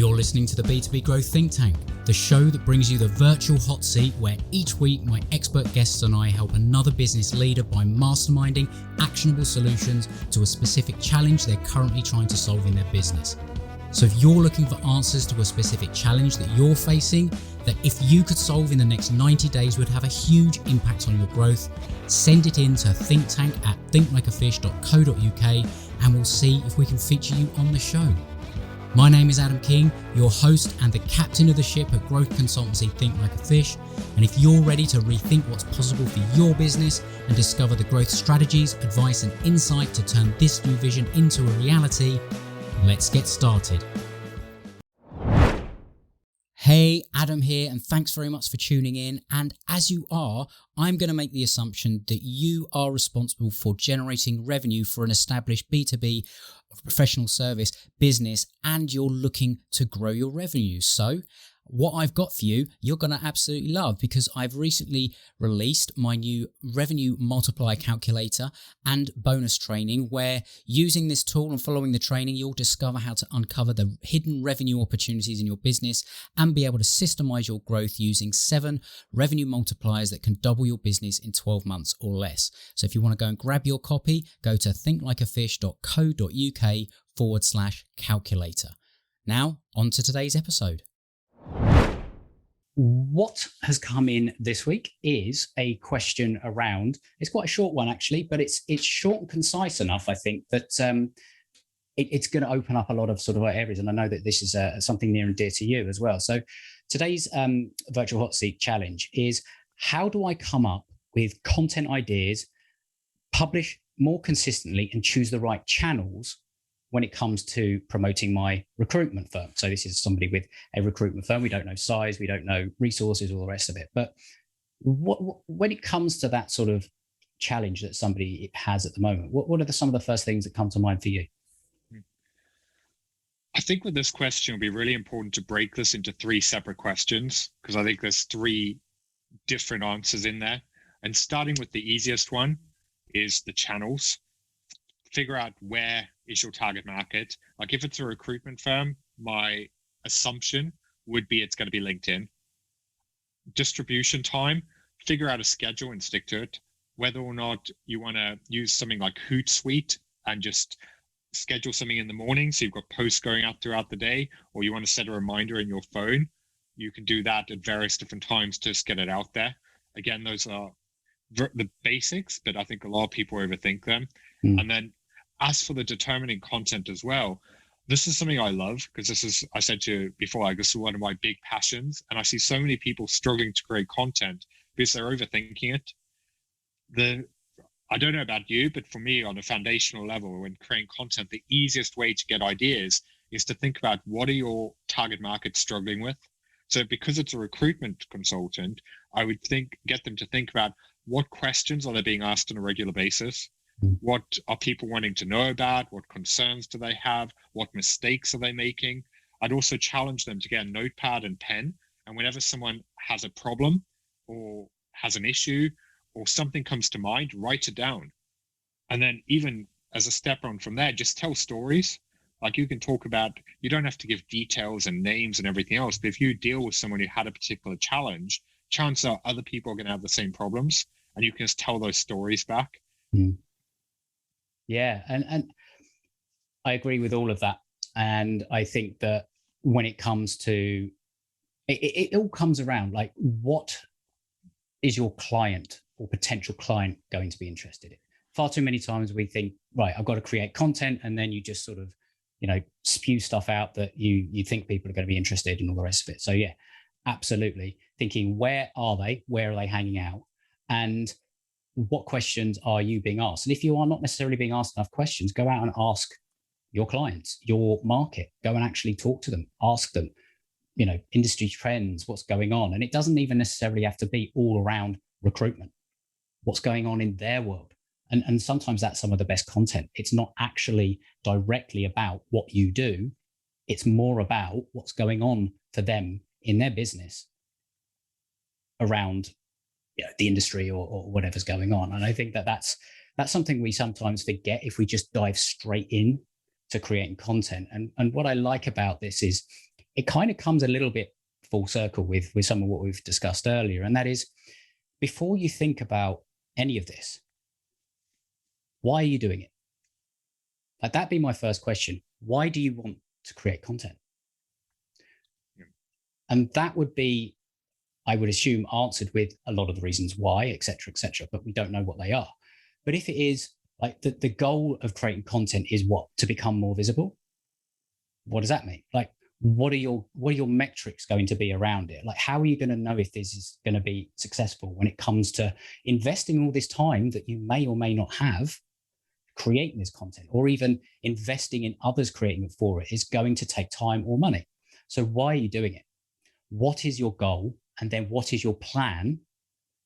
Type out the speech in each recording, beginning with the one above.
You're listening to the B2B Growth Think Tank, the show that brings you the virtual hot seat where each week my expert guests and I help another business leader by masterminding actionable solutions to a specific challenge they're currently trying to solve in their business. So if you're looking for answers to a specific challenge that you're facing, that if you could solve in the next 90 days would have a huge impact on your growth, send it in to thinkttank@thinklikeafish.co.uk and we'll see if we can feature you on the show. My name is Adam King, your host and the captain of the ship at growth consultancy Think Like a Fish. And if you're ready to rethink what's possible for your business and discover the growth strategies, advice and insight to turn this new vision into a reality, let's get started. Hey, Adam here, and thanks very much for tuning in. And as you are, I'm going to make the assumption that you are responsible for generating revenue for an established B2B professional service business, and you're looking to grow your revenue. So what I've got for you, you're going to absolutely love, because I've recently released my new revenue multiplier calculator and bonus training, where using this tool and following the training, you'll discover how to uncover the hidden revenue opportunities in your business and be able to systemize your growth using 7 revenue multipliers that can double your business in 12 months or less. So if you want to go and grab your copy, go to thinklikeafish.co.uk/calculator. Now, on to today's episode. What has come in this week is a question around, it's quite a short one actually, but it's short and concise enough, I think, that it's going to open up a lot of sort of areas. And I know that this is something near and dear to you as well. So today's virtual hot seat challenge is, how do I come up with content ideas, publish more consistently and choose the right channels when it comes to promoting my recruitment firm? So this is somebody with a recruitment firm. We don't know size, we don't know resources, all the rest of it. But when it comes to that sort of challenge that somebody has at the moment, what are some of the first things that come to mind for you? I think with this question, it'll be really important to break this into 3 separate questions, because I think there's 3 different answers in there. And starting with the easiest one is the channels. Figure out where is your target market. Like if it's a recruitment firm, my assumption would be it's going to be LinkedIn. Distribution time, figure out a schedule and stick to it. Whether or not you want to use something like Hootsuite and just schedule something in the morning so you've got posts going out throughout the day, or you want to set a reminder in your phone, you can do that at various different times to just get it out there. Again, those are the basics, but I think a lot of people overthink them. And then as for the determining content as well, this is something I love, because this is, I said to you before, like, this is one of my big passions. And I see so many people struggling to create content because they're overthinking it. I don't know about you, but for me on a foundational level, when creating content, the easiest way to get ideas is to think about what are your target market struggling with. So because it's a recruitment consultant, I would get them to think about what questions are they being asked on a regular basis. What are people wanting to know about? What concerns do they have? What mistakes are they making? I'd also challenge them to get a notepad and pen. And whenever someone has a problem or has an issue or something comes to mind, write it down. And then even as a step on from there, just tell stories. Like you can talk about, you don't have to give details and names and everything else, but if you deal with someone who had a particular challenge, chances are other people are going to have the same problems, and you can just tell those stories back. Yeah, and I agree with all of that. And I think that when it comes to, it all comes around, like, what is your client or potential client going to be interested in? Far too many times we think, right, I've got to create content, and then you just sort of, spew stuff out that you think people are going to be interested in, all the rest of it. So yeah, absolutely. Thinking, where are they hanging out? And what questions are you being asked? And if you are not necessarily being asked enough questions, go out and ask your clients, your market, go and actually talk to them, ask them, industry trends, what's going on. And it doesn't even necessarily have to be all around recruitment, what's going on in their world. And sometimes that's some of the best content. It's not actually directly about what you do. It's more about what's going on for them in their business around the industry or whatever's going on. And I think that's something we sometimes forget if we just dive straight in to creating content. And what I like about this is it kind of comes a little bit full circle with some of what we've discussed earlier. And that is, before you think about any of this, why are you doing it? Like, that'd be my first question. Why do you want to create content? Yeah. And that would be, I would assume, answered with a lot of the reasons why, et cetera, but we don't know what they are. But if it is like the goal of creating content is what? To become more visible? What does that mean? Like, what are your metrics going to be around it? Like, how are you going to know if this is going to be successful when it comes to investing all this time that you may or may not have creating this content, or even investing in others creating it for it is going to take time or money. So why are you doing it? What is your goal? And then what is your plan?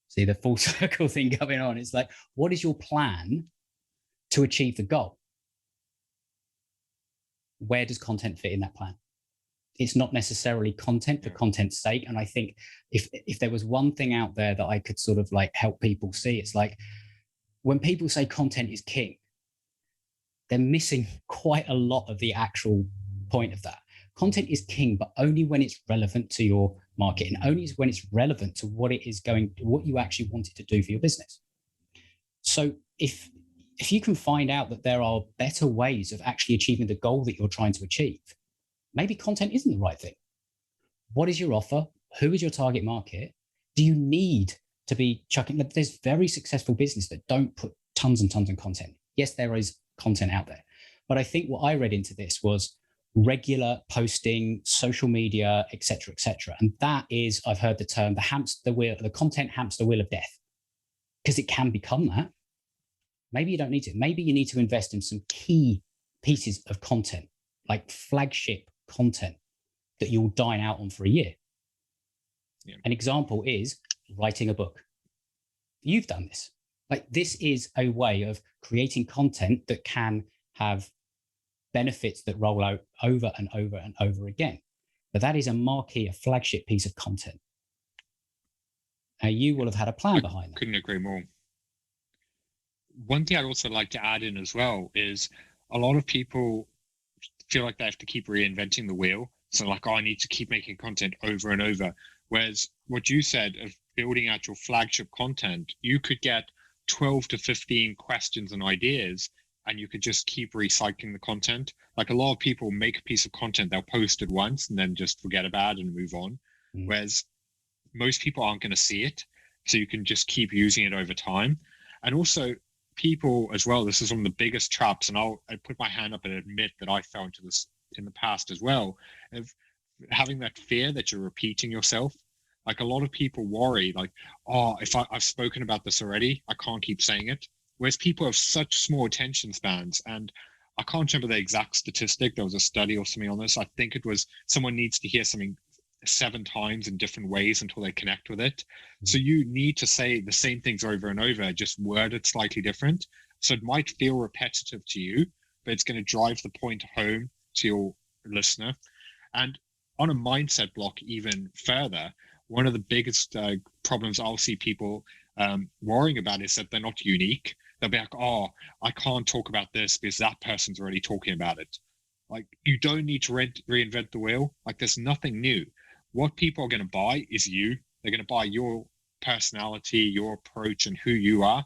See the full circle thing going on. It's like, what is your plan to achieve the goal? Where does content fit in that plan? It's not necessarily content for content's sake. And I think if there was one thing out there that I could sort of like help people see, it's like, when people say content is king, they're missing quite a lot of the actual point of that. Content is king, but only when it's relevant to your market, and only when it's relevant to what you actually want it to do for your business. So if you can find out that there are better ways of actually achieving the goal that you're trying to achieve, maybe content isn't the right thing. What is your offer? Who is your target market? Do you need to be chucking? There's very successful business that don't put tons and tons of content. Yes, there is content out there. But I think what I read into this was regular posting, social media, et cetera, et cetera. And that is, I've heard the term, the content hamster wheel of death, because it can become that. Maybe you don't need to. Maybe you need to invest in some key pieces of content, like flagship content that you'll dine out on for a year. Yeah. An example is writing a book. You've done this. Like, this is a way of creating content that can have benefits that roll out over and over and over again. But that is a marquee, a flagship piece of content. Now, you will have had a plan behind that. Couldn't agree more. One thing I'd also like to add in as well is a lot of people feel like they have to keep reinventing the wheel. So like, oh, I need to keep making content over and over. Whereas what you said of building out your flagship content, you could get 12 to 15 questions and ideas, and you could just keep recycling the content. Like, a lot of people make a piece of content, they'll post it once and then just forget about it and move on. Whereas most people aren't going to see it. So you can just keep using it over time. And also people as well, this is one of the biggest traps, and I put my hand up and admit that I fell into this in the past as well, of having that fear that you're repeating yourself. Like, a lot of people worry, like, oh, if I've spoken about this already, I can't keep saying it. Whereas people have such small attention spans, and I can't remember the exact statistic. There was a study or something on this. I think it was someone needs to hear something 7 times in different ways until they connect with it. So you need to say the same things over and over, just word it slightly different. So it might feel repetitive to you, but it's going to drive the point home to your listener. And on a mindset block even further, one of the biggest problems I'll see people worrying about is that they're not unique. They'll be like, oh, I can't talk about this because that person's already talking about it. Like, you don't need to reinvent the wheel. Like, there's nothing new. What people are going to buy is you. They're going to buy your personality, your approach, and who you are.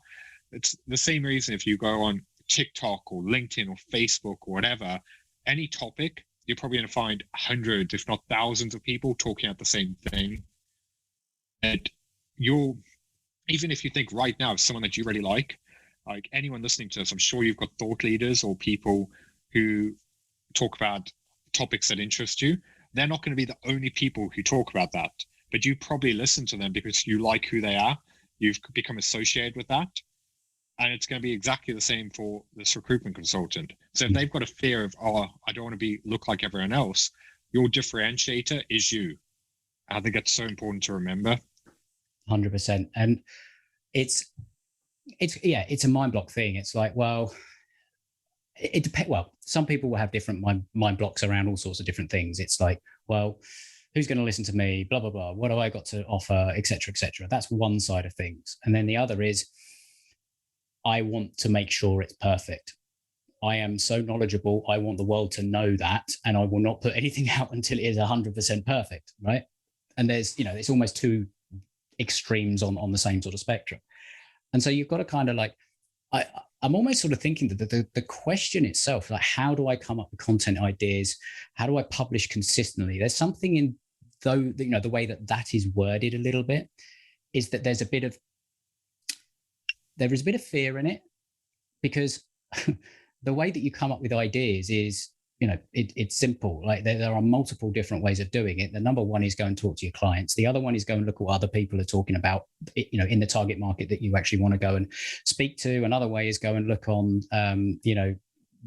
It's the same reason if you go on TikTok or LinkedIn or Facebook or whatever, any topic, you're probably going to find hundreds, if not thousands of people talking about the same thing. And even if you think right now of someone that you really like anyone listening to this, I'm sure you've got thought leaders or people who talk about topics that interest you. They're not going to be the only people who talk about that, but you probably listen to them because you like who they are. You've become associated with that. And it's going to be exactly the same for this recruitment consultant. So if they've got a fear of, oh, I don't want to look like everyone else, your differentiator is you. I think that's so important to remember. 100%. And it's a mind block thing. It's like, well, it depends. Well, some people will have different mind blocks around all sorts of different things. It's like, well, who's going to listen to me? Blah, blah, blah. What do I got to offer? Et cetera, et cetera. That's one side of things. And then the other is, I want to make sure it's perfect. I am so knowledgeable. I want the world to know that, and I will not put anything out until it is 100% perfect, right? And there's, it's almost two extremes on the same sort of spectrum. And so you've got to kind of like, I'm almost sort of thinking that the question itself, like, how do I come up with content ideas? How do I publish consistently? There's something in, though, the way that is worded a little bit, is that there is a bit of fear in it, because the way that you come up with ideas is, it's simple. Like there are multiple different ways of doing it. The number one is go and talk to your clients. The other one is go and look what other people are talking about, in the target market that you actually want to go and speak to. Another way is go and look on,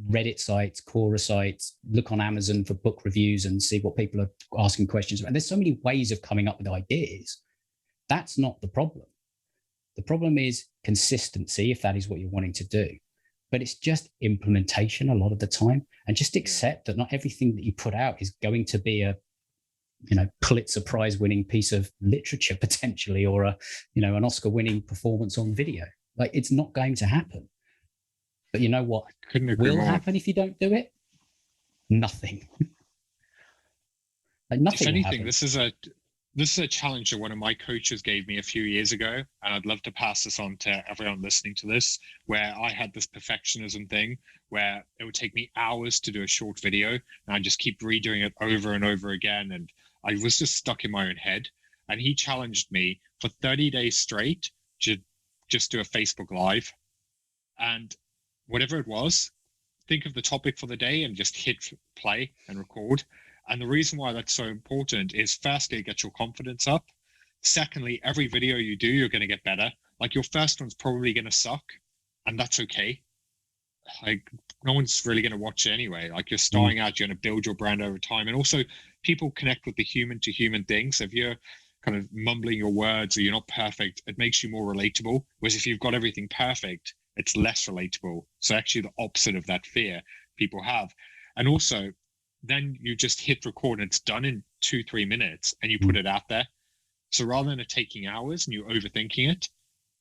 Reddit sites, Quora sites, look on Amazon for book reviews and see what people are asking questions about. There's so many ways of coming up with ideas. That's not the problem. The problem is consistency, if that is what you're wanting to do. But it's just implementation a lot of the time, and just accept that not everything that you put out is going to be a, Pulitzer Prize winning piece of literature potentially, or an Oscar winning performance on video. Like, it's not going to happen. But you know what will happen if you don't do it? Nothing. Like, nothing. If anything, this is a challenge that one of my coaches gave me a few years ago, and I'd love to pass this on to everyone listening to this, where I had this perfectionism thing where it would take me hours to do a short video, and I just keep redoing it over and over again, and I was just stuck in my own head. And he challenged me for 30 days straight to just do a Facebook Live, and whatever it was, think of the topic for the day and just hit play and record. And the reason why that's so important is, firstly, it gets your confidence up. Secondly, every video you do, you're going to get better. Like, your first one's probably going to suck, and that's okay. Like, no one's really going to watch it anyway. Like, you're starting out, you're going to build your brand over time. And also, people connect with the human to human things. So if you're kind of mumbling your words or you're not perfect, it makes you more relatable. Whereas if you've got everything perfect, it's less relatable. So actually the opposite of that fear people have. And also, then you just hit record and it's done in 2-3 minutes, and you put it out there. So rather than it taking hours and you overthinking it,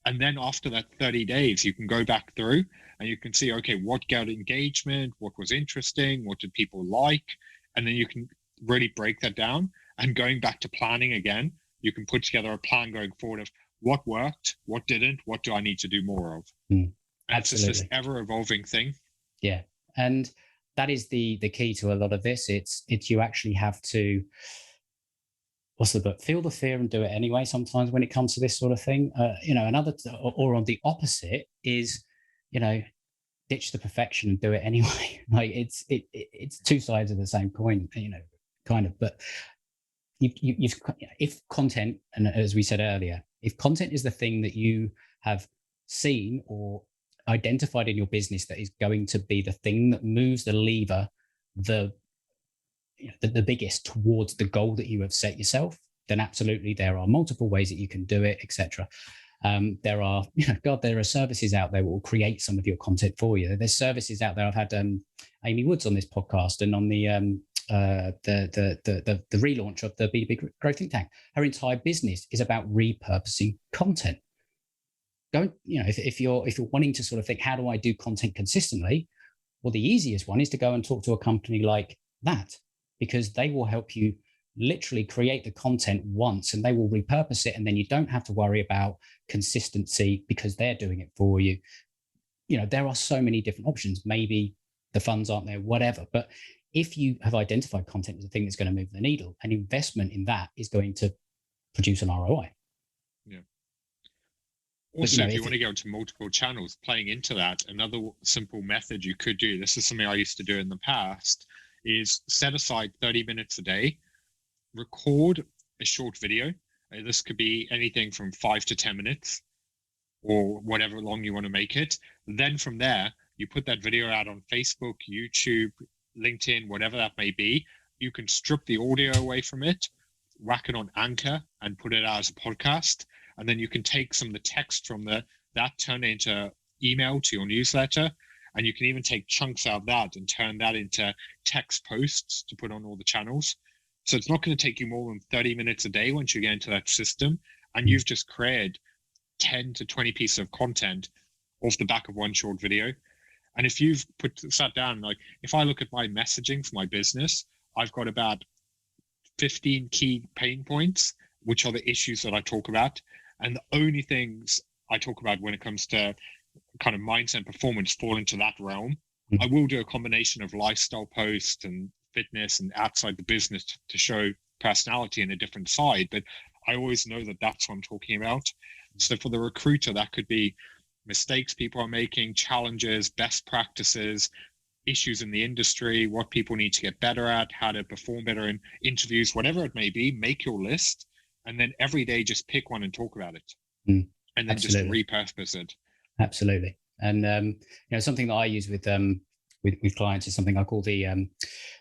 and then after that 30 days, you can go back through and you can see, okay, what got engagement, what was interesting, what did people like? And then you can really break that down, and going back to planning again, you can put together a plan going forward of what worked, what didn't, what do I need to do more of? And it's just this ever evolving thing. Yeah. And that is the key to a lot of this. It's you actually have to, what's the book? Feel the fear and do it anyway. Sometimes when it comes to this sort of thing, another, or on the opposite is, ditch the perfection and do it anyway. Like, it's two sides of the same coin, kind of. But you've if content, and as we said earlier, if content is the thing that you have seen or identified in your business that is going to be the thing that moves the lever the biggest towards the goal that you have set yourself, then absolutely there are multiple ways that you can do it, etc. There are, there are services out there that will create some of your content for you. There's services out there. I've had Amy Woods on this podcast, and on the relaunch of the B2B Growth Think Tank. Her entire business is about repurposing content. If you're wanting to sort of think, how do I do content consistently? Well, the easiest one is to go and talk to a company like that, because they will help you literally create the content once and they will repurpose it, and then you don't have to worry about consistency because they're doing it for you. There are so many different options. Maybe the funds aren't there, whatever. But if you have identified content as the thing that's going to move the needle, an investment in that is going to produce an ROI. Yeah. Also, if you want to go into multiple channels, playing into that, another simple method you could do, this is something I used to do in the past, is set aside 30 minutes a day, record a short video. This could be anything from 5 to 10 minutes or whatever long you want to make it. Then from there, you put that video out on Facebook, YouTube, LinkedIn, whatever that may be. You can strip the audio away from it, whack it on Anchor and put it out as a podcast. And then you can take some of the text from that, turn it into email to your newsletter. And you can even take chunks out of that and turn that into text posts to put on all the channels. So it's not going to take you more than 30 minutes a day once you get into that system. And you've just created 10 to 20 pieces of content off the back of one short video. And if you've sat down, like if I look at my messaging for my business, I've got about 15 key pain points, which are the issues that I talk about. And the only things I talk about when it comes to kind of mindset and performance fall into that realm. I will do a combination of lifestyle posts and fitness and outside the business to show personality in a different side, but I always know that that's what I'm talking about. So for the recruiter, that could be mistakes people are making, challenges, best practices, issues in the industry, what people need to get better at, how to perform better in interviews, whatever it may be. Make your list, and then every day just pick one and talk about it, and then Absolutely. just repurpose it. Absolutely. And something that I use with clients is something I call the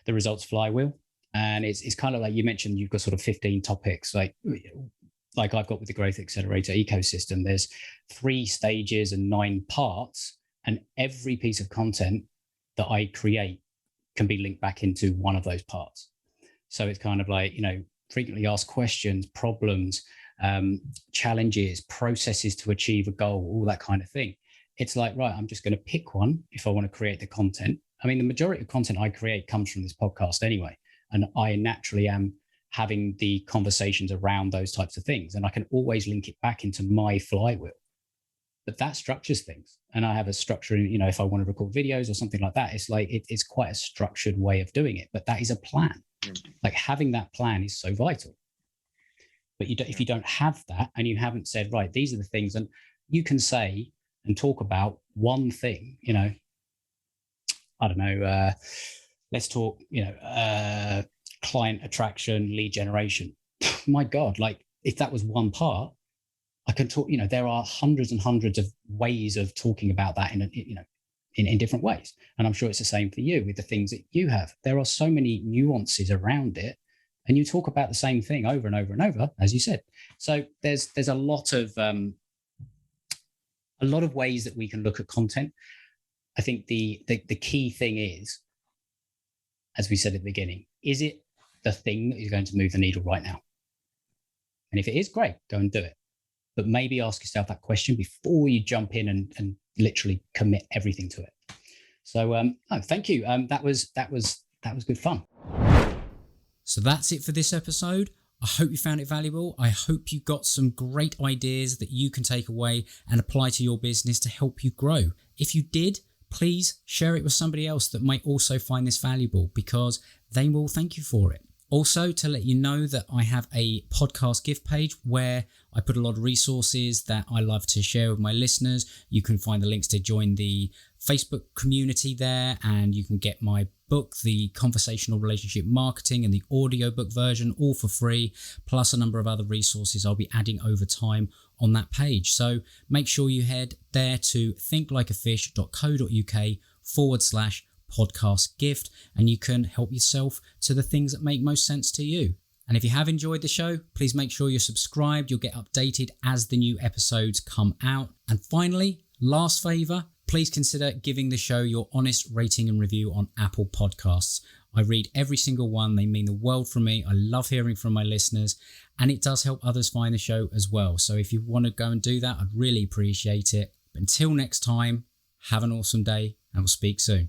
results flywheel. And it's kind of like you mentioned, you've got sort of 15 topics, like I've got with the Growth Accelerator ecosystem. There's 3 stages and 9 parts, and every piece of content that I create can be linked back into one of those parts. So it's kind of like, frequently asked questions, problems, challenges, processes to achieve a goal, all that kind of thing. It's like, right, I'm just going to pick one if I want to create the content. I mean, the majority of content I create comes from this podcast anyway, and I naturally am having the conversations around those types of things, and I can always link it back into my flywheel. But that structures things, and I have a structure. If I want to record videos or something like that, it's like it's quite a structured way of doing it. But that is a plan. Like having that plan is so vital. But if you don't have that, and you haven't said, right, these are the things, and you can say and talk about one thing, I don't know, let's talk, client attraction, lead generation. My God, like if that was one part, I can talk, there are hundreds and hundreds of ways of talking about that in different ways. And I'm sure it's the same for you with the things that you have. There are so many nuances around it, and you talk about the same thing over and over and over, as you said. So there's a lot of ways that we can look at content. I think the key thing is, as we said at the beginning, is it the thing that is going to move the needle right now? And if it is, great, go and do it. But maybe ask yourself that question before you jump in and literally commit everything to it. So, thank you. That was good fun. So that's it for this episode. I hope you found it valuable. I hope you got some great ideas that you can take away and apply to your business to help you grow. If you did, please share it with somebody else that might also find this valuable, because they will thank you for it. Also, to let you know that I have a podcast gift page where I put a lot of resources that I love to share with my listeners. You can find the links to join the Facebook community there, and you can get my book, The Conversational Relationship Marketing, and the audiobook version, all for free, plus a number of other resources I'll be adding over time on that page. So make sure you head there to thinklikeafish.co.uk/podcast gift, and you can help yourself to the things that make most sense to you. And if you have enjoyed the show, please make sure you're subscribed. You'll get updated as the new episodes come out. And finally, last favor, please consider giving the show your honest rating and review on Apple Podcasts. I read every single one. They mean the world from me. I love hearing from my listeners, and it does help others find the show as well. So if you want to go and do that, I'd really appreciate it. But until next time, have an awesome day, and we'll speak soon.